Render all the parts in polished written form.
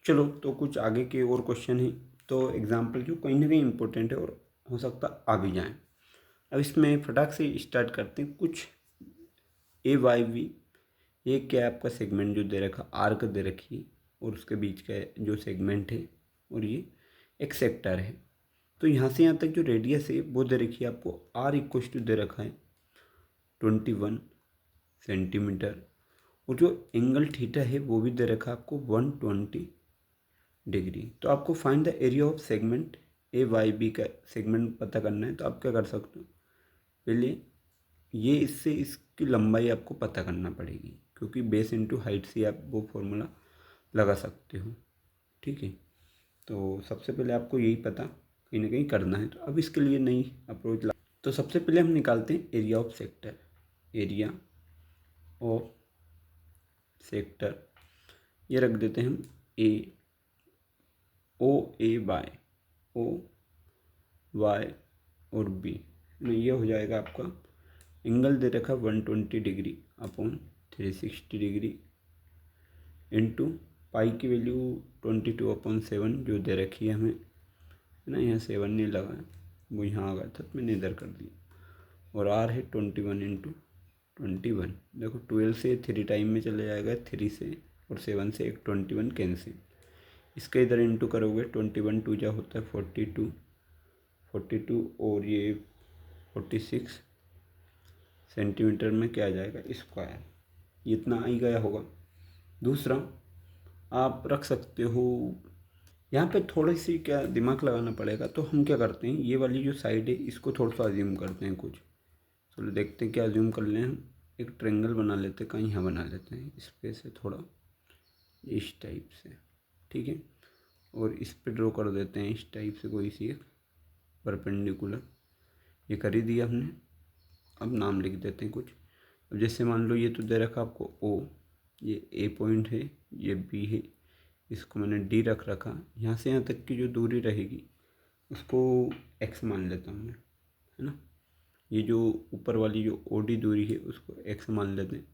चलो तो कुछ आगे के और क्वेश्चन है, तो एग्जाम्पल जो कहीं ना कहीं इम्पोर्टेंट है और हो सकता आ भी जाए। अब इसमें फटाक से स्टार्ट करते हैं। कुछ ए वाई वी, ये क्या है आपका सेगमेंट जो दे रखा, आर्क दे रखी है और उसके बीच का जो सेगमेंट है, और ये एक सेक्टर है। तो यहाँ से यहाँ तक जो रेडियस है वो दे रखी है आपको, आर इक्वस टू दे रखा है 21 सेंटीमीटर, और जो एंगल थीटा है वो भी दे रखा है आपको 120 डिग्री। तो आपको find the area of segment A Y B का सेगमेंट पता करना है। तो आप क्या कर सकते हो, पहले ये इससे इसकी लंबाई आपको पता करना पड़ेगी, क्योंकि बेस इंटू हाइट से आप वो फॉर्मूला लगा सकते हो। ठीक है, तो सबसे पहले आपको यही पता कहीं ना कहीं करना है। तो अब इसके लिए नई अप्रोच ला, तो सबसे पहले हम निकालते हैं area of sector. Area of sector ये रख देते हैं हम ए, ओ ए बाय ओ वाई और बी, ये हो जाएगा आपका एंगल दे रखा 120 डिग्री अपॉन 360 डिग्री इंटू पाई की वैल्यू 22/7 जो दे रखी है हमें, है ना। यहाँ 7 नहीं लगा है, वो यहाँ आ गया था तो मैंने इधर कर दिया। और आर है 21/21। देखो 12 से 3 टाइम में चले जाएगा, 3 से, और 7 से एक 21 कैंसिल। इसके इधर इंटू करोगे 21 2 जा होता है 42 और ये 46 सेंटीमीटर में क्या आ जाएगा स्क्वायर, इतना आ ही गया होगा। दूसरा आप रख सकते हो, यहाँ पे थोड़ी सी क्या दिमाग लगाना पड़ेगा। तो हम क्या करते हैं, ये वाली जो साइड है इसको थोड़ा सा अज्यूम करते हैं कुछ। चलो देखते हैं क्या अज्यूम कर लें हम। एक ट्रायंगल बना लेते हैं, कहीं यहाँ बना लेते हैं इस पे से थोड़ा इस टाइप से, ठीक है। और इस पे ड्रॉ कर देते हैं इस टाइप से कोई सी एक परपेंडिकुलर, ये कर ही दिया हमने। अब नाम लिख देते हैं कुछ। अब जैसे मान लो ये तो दे रखा आपको ओ, ये ए पॉइंट है, ये बी है, इसको मैंने डी रख रखा। यहाँ से यहाँ तक की जो दूरी रहेगी उसको एक्स मान लेता हूँ मैं, है ना। ये जो ऊपर वाली जो ओडी दूरी है उसको एक्स मान लेते हैं।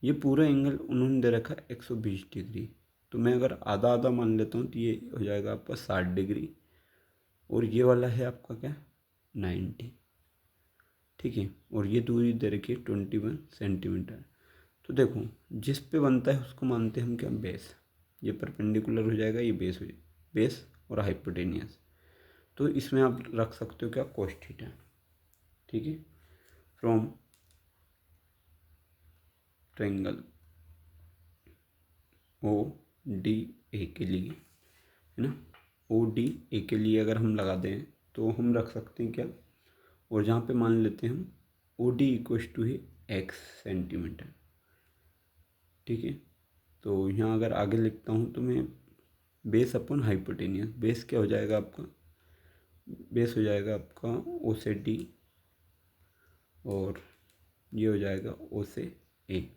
ये पूरा एंगल उन्होंने दे रखा 120 डिग्री, तो मैं अगर आधा आधा मान लेता हूँ तो ये हो जाएगा आपका 60 डिग्री, और ये वाला है आपका क्या 90, ठीक है। और ये दूरी दे रखी है 21 सेंटीमीटर। तो देखो जिस पे बनता है उसको मानते हैं हम क्या, बेस। ये परपेंडिकुलर हो जाएगा, ये बेस हो जाएगा, बेस और हाइपोटेनियस। तो इसमें आप रख सकते हो क्या, कोस थीटा, ठीक है। From triangle O D A के लिए, है ना, ओ डी ए के लिए अगर हम लगा दें तो हम रख सकते हैं क्या, और जहाँ पे मान लेते हैं हम ओ डी इक्वस टू है एक्स सेंटीमीटर, ठीक है। तो यहाँ अगर आगे लिखता हूँ तो मैं बेस अपॉन हाइपोटेनियस, बेस क्या हो जाएगा आपका, बेस हो जाएगा आपका ओ से डी, और ये हो जाएगा ओ से A,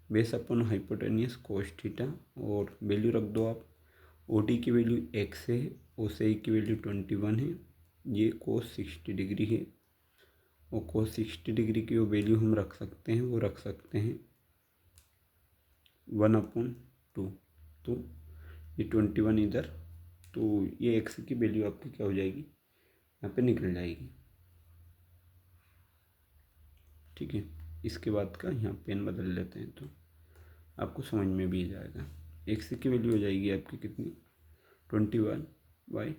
base upon hypotenuse cos theta, और वैल्यू रख दो आप। ओ डी की वैल्यू एक्स है, ओ से ए की वैल्यू 21 है, ये कोस 60 डिग्री है, और कोस 60 डिग्री की वो वैल्यू हम रख सकते हैं, वो रख सकते हैं 1/2। तो ये 21 इधर, तो ये एक्स की वैल्यू आपकी क्या हो जाएगी, यहाँ पे निकल जाएगी, ठीक है। इसके बाद का यहाँ पेन बदल लेते हैं तो आपको समझ में भी जाएगा। एक्स की वैल्यू हो जाएगी आपकी कितनी, 21/2,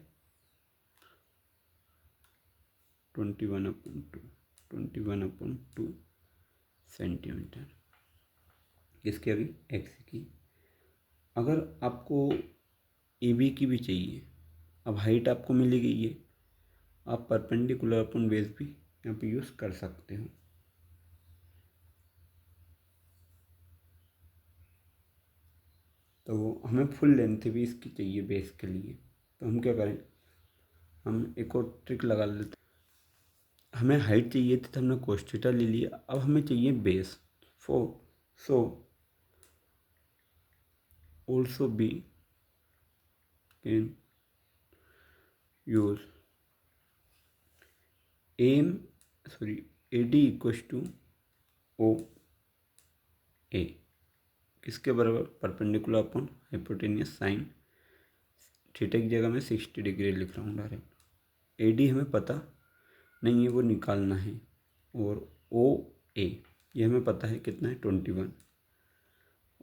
21/2 सेंटीमीटर, किसकी अभी एक्स की। अगर आपको ए बी की भी चाहिए, अब हाइट आपको मिलेगी ये, आप परपेंडिकुलर अपन बेस भी यहाँ पे यूज़ कर सकते हो। तो हमें फुल लेंथ भी इसकी चाहिए बेस के लिए, तो हम क्या करें, हम एक और ट्रिक लगा लेते हैं। हमें हाइट चाहिए थी तो हमने कोस थीटा ले लिया, अब हमें चाहिए base. So also we can use um sorry A D equals to O A, किसके बराबर, perpendicular upon hypotenuse sine theta की जगह मैं 60 डिग्री लिख रहा हूँ डायरेक्ट। ए डी हमें पता नहीं है, वो निकालना है। और ओ ए ये हमें पता है कितना है 21,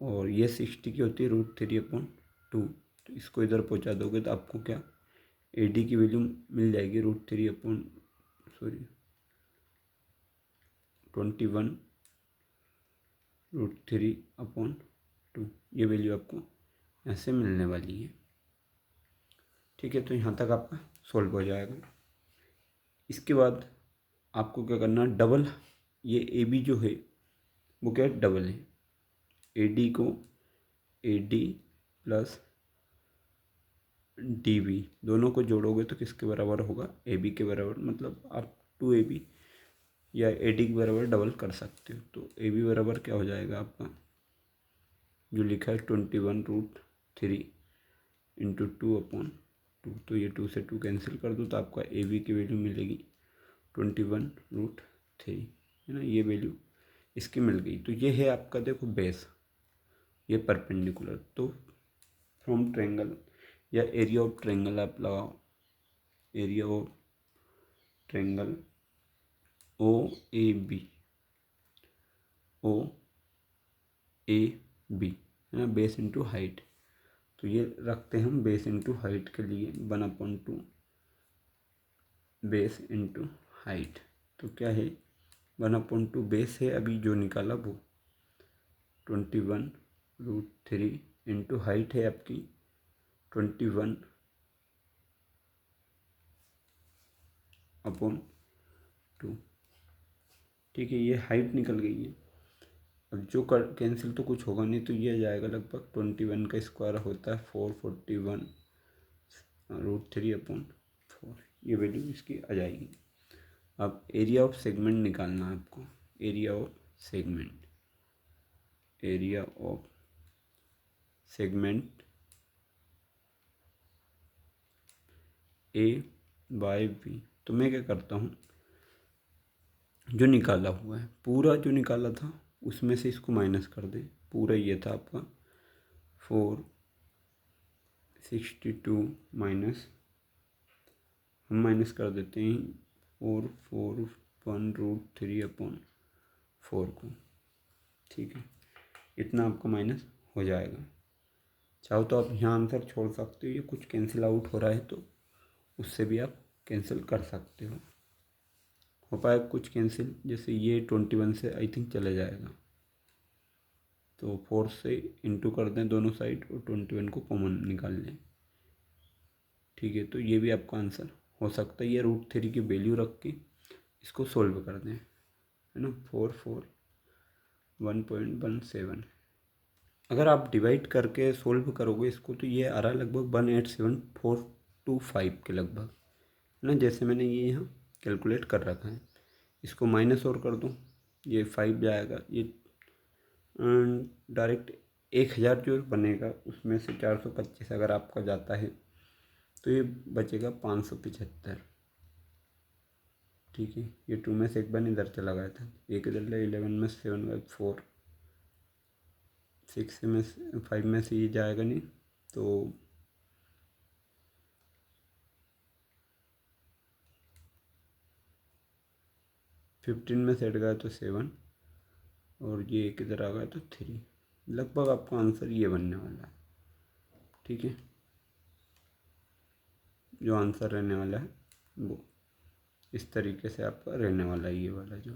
और ये 60 की होती है √3/2। तो इसको इधर पहुंचा दोगे तो आपको क्या ए डी की वैल्यू मिल जाएगी √21√3/2। ये वैल्यू आपको यहाँ से मिलने वाली है। ठीक है, तो यहाँ तक आपका सॉल्व हो जाएगा। इसके बाद आपको क्या करना, डबल ये ए बी जो है वो क्या है, डबल है। ए डी को A D plus D B दोनों को जोड़ोगे तो किसके बराबर होगा, ए बी के बराबर। मतलब आप 2AB या ए डी के बराबर डबल कर सकते हो। तो ए बी बराबर क्या हो जाएगा आपका, जो लिखा है 21√3/2/2। तो ये 2 से 2 कैंसिल कर दो तो आपका ए बी की वैल्यू मिलेगी 21√3, है ना। ये वैल्यू इसकी मिल गई। तो ये है आपका, देखो बेस, ये परपेंडिकुलर। तो फ्रॉम ट्रायंगल या एरिया ऑफ ट्रायंगल आप लगाओ, area of triangle O A B है ना, बेस इंटू हाइट। तो ये रखते हैं हम बेस इंटू हाइट के लिए 1/2 बेस इंटू हाइट। तो क्या है 1/2 बेस है अभी जो निकाला वो 21√3 इंटू हाइट है आपकी 21/2। ठीक है, ये हाइट निकल गई है। अब जो कर कैंसिल तो कुछ होगा नहीं, तो ये आ जाएगा लगभग 21 का स्क्वायर होता है 441√3/4। ये वैल्यू इसकी आ जाएगी। अब एरिया ऑफ सेगमेंट निकालना है आपको। Area of segment A/B। तो मैं क्या करता हूँ, जो निकाला हुआ है पूरा, जो निकाला था उसमें से इसको माइनस कर दें। पूरा ये था आपका 462 माइनस, हम माइनस कर देते हैं 441√3/4 को। ठीक है, इतना आपका माइनस हो जाएगा। चाहो तो आप यहाँ आंसर छोड़ सकते हो, ये कुछ कैंसिल आउट हो रहा है तो उससे भी आप कैंसिल कर सकते हो पाए कुछ कैंसिल। जैसे ये 21 से आई थिंक चले जाएगा, तो 4 से इंटू कर दें दोनों साइड और 21 को कॉमन निकाल लें। ठीक है, तो ये भी आपका आंसर हो सकता है। ये √3 की वैल्यू रख के इसको सोल्व कर दें, है ना। 441.17। अगर आप डिवाइड करके सोल्व करोगे इसको तो ये आ रहा है लगभग 187,425 के लगभग, है ना। जैसे मैंने ये यहाँ कैलकुलेट कर रखा है, इसको माइनस और कर दूँ, ये 5 जाएगा। ये डायरेक्ट 1000 जो बनेगा उसमें से 425 अगर आपका जाता है तो ये बचेगा 575। ठीक है, ये 2 में से एक बार इधर चला गया था, एक इधर ले 11 में 7/4, 6 में से 5 में से ये जाएगा नहीं, तो 15 में से हट गया तो 7, और ये एक इधर आ गया तो 3। लगभग आपका आंसर ये बनने वाला है। ठीक है, जो आंसर रहने वाला है वो इस तरीके से आपका रहने वाला है, ये वाला जो।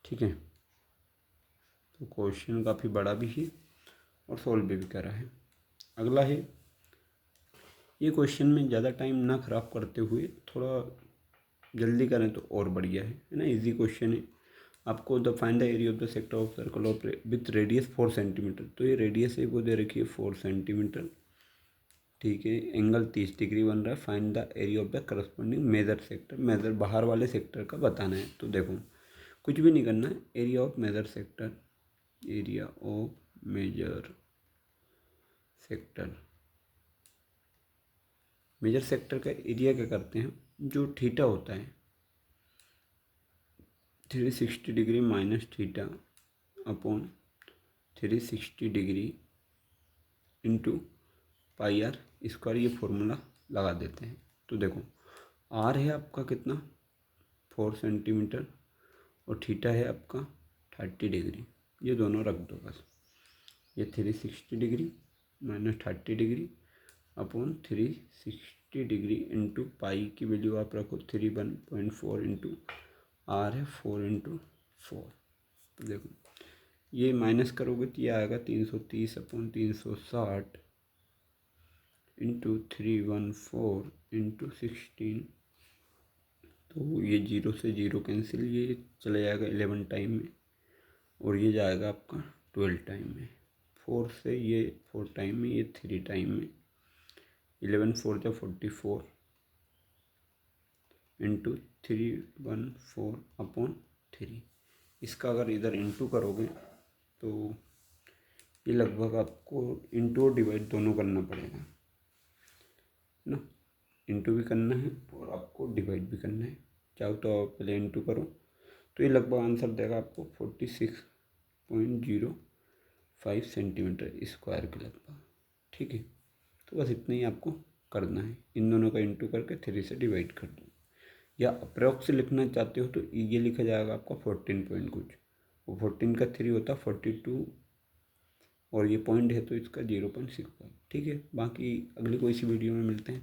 ठीक है, तो क्वेश्चन काफ़ी बड़ा भी है और सॉल्व भी करा है। अगला है, ये क्वेश्चन में ज़्यादा टाइम ना ख़राब करते हुए थोड़ा जल्दी करें तो और बढ़िया है ना। इजी क्वेश्चन है। आपको the find the area of the sector of circle of with radius 4 centimetre. तो ये रेडियस है वो दे रखी है 4 सेंटीमीटर। ठीक है, एंगल 30 डिग्री बन रहा है। Find the area of the corresponding major sector. Major बाहर वाले सेक्टर का बताना है। तो देखो कुछ भी नहीं करना है, area of major sector, area of major sector. Major sector का एरिया क्या करते हैं, जो थीटा होता है 360 degree minus theta upon 360 degree into pi r square, ये फॉर्मूला लगा देते हैं। तो देखो आर है आपका कितना 4 सेंटीमीटर और थीटा है आपका 30 डिग्री, ये दोनों रख दो बस। ये 360 degree minus 30 degree upon 360 degree into पाई की वैल्यू आप रखो 31.4 इंटू आर है 4 × 4। तो देखो ये माइनस करोगे तो ये आएगा 330 अपॉन 360 इंटू 314 इंटू 16। तो ये 0 से 0 कैंसिल, ये चले जाएगा 11 टाइम में और ये जाएगा आपका 12 टाइम में। 4 से ये 4 टाइम में, ये 3 टाइम में। 11 4 × 44 इंटू 314 अपॉन 3। इसका अगर इधर इंटू करोगे तो ये लगभग आपको इंटू और डिवाइड दोनों करना पड़ेगा ना। इंटू भी करना है और आपको डिवाइड भी करना है। चाहो तो आप पहले इंटू करो तो ये लगभग आंसर देगा आपको 46.05 सेंटीमीटर स्क्वायर के लगभग। ठीक है, तो बस इतना ही आपको करना है। इन दोनों का इंटू करके 3 से डिवाइड कर दो, या अप्रॉक्स लिखना चाहते हो तो ये लिखा जाएगा आपका 14 पॉइंट कुछ। वो 14 का 3 होता 42 और ये पॉइंट है तो इसका 0.65। ठीक है, बाकी अगली कोई सी वीडियो में मिलते हैं।